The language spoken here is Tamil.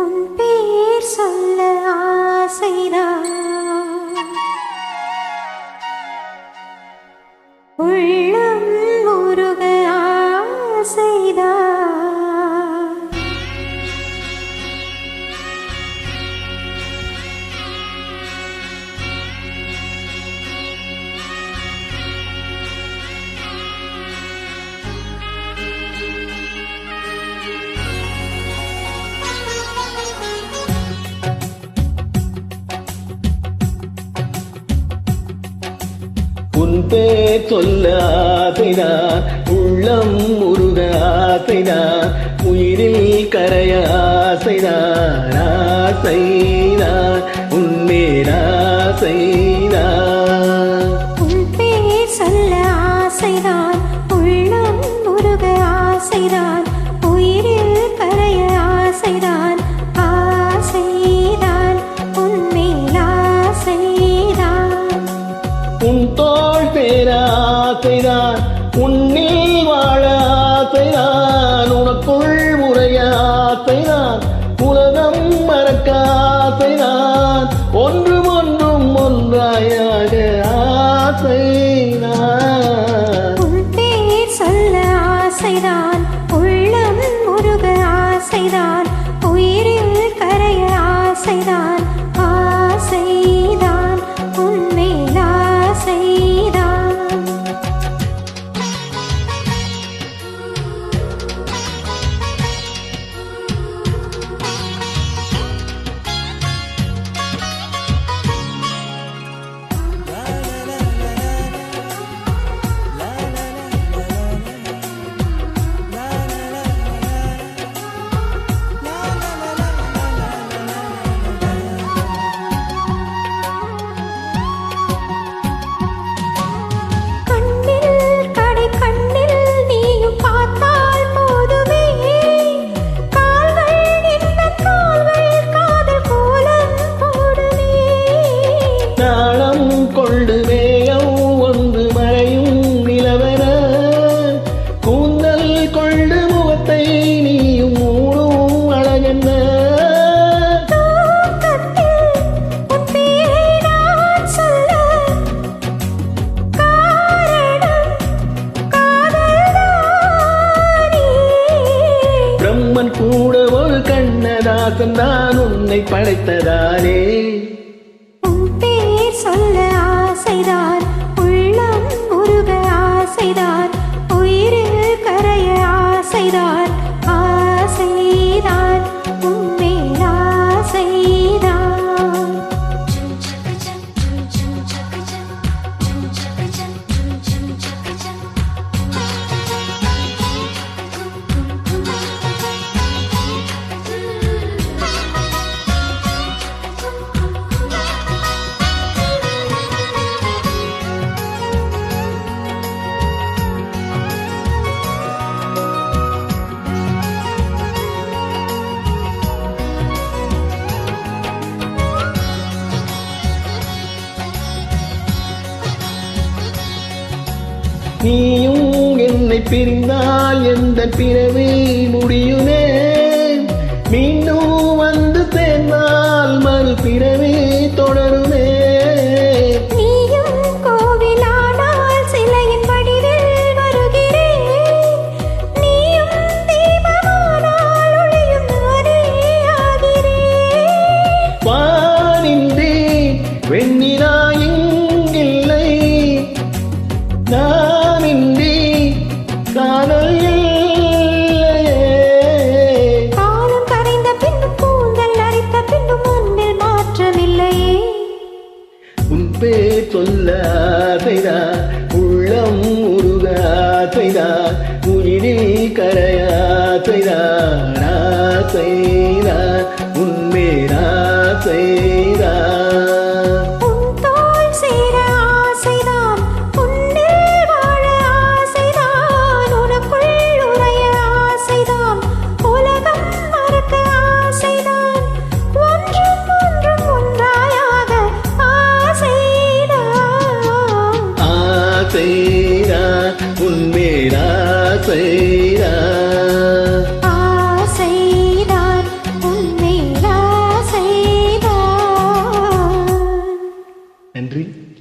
உன் பேர் சொல்ல ஆசைதான், உள்ளம் முருக ஆசைதான். உன் பேர் சொல்ல ஆசைதான், உள்ளம் முருக ஆசைதான், உயிரில் கரைய ஆசைதான், ஆசைதான் உன்மேல் ஆசைதான். உன் பேர் சொல்ல ஆசைதான், உள்ளம் முருக ஆசைதான், உயிரில் கரைய ஆசைதான், ஆசைதான் உன்மேல் ஆசைதான். உன் தோள் சேர ஆசைதான், உன்னில் வாழ ஆசைதான், உனக்குள் உரைய ஆசைதான், உலகம் மறக்க ஆசைதான், ஒன்றும் ஒன்றும் ஒன்றாயாக ஆசைதான். உன் பேர் சொல்ல ஆசைதான், உள்ளம் முருக ஆசைதான், உயிரில் கரைய ஆசைதான், ஆசைதான் உன்மேல் ஆசைதான். கொண்டு மேயம் ஒன்று மறையும் நிலவர, கூந்தல் கொண்டு முகத்தை நீயும் மூடும் அழகென்ன. பிரம்மன் கூட ஒரு கண்ணதாசன் தான் உன்னை படைத்ததானே. சொல்ல ஆசைதான், உள்ளம் முருக ஆசைதான், உயிரில் கரைய ஆசைதான், ஆசைதான் உன்மேல் ஆசைதான். நீயும் என்னை பிரிந்தால் எந்த பிறவி முடியுமே, மீண்டும் வந்து சேர்ந்தால் மறு பிறவி தொடருமே. நீயும் கோவிலானால் சிலையின் வடிவில் வருகிறேன், நீயும் தீபமானால் ஒளியும் நானே ஆகிறேன். வானின்றி வெண்ணிலா இங்கில்லை, நானின்றி காதல் இல்லையே. காலம் கரைந்த பின்னும் கூந்தல் அரித்த பின்னும் அன்பில் மாற்றமில்லையே. உன் பேர் சொல்ல ஆசைதான், உள்ளம் முருக ஆசைதான், உயிரில் கரைய ஆசைதான், ஆசைதான் உன்மேல் ஆசைதான். உன்மேல் ஆசைதான். நன்றி.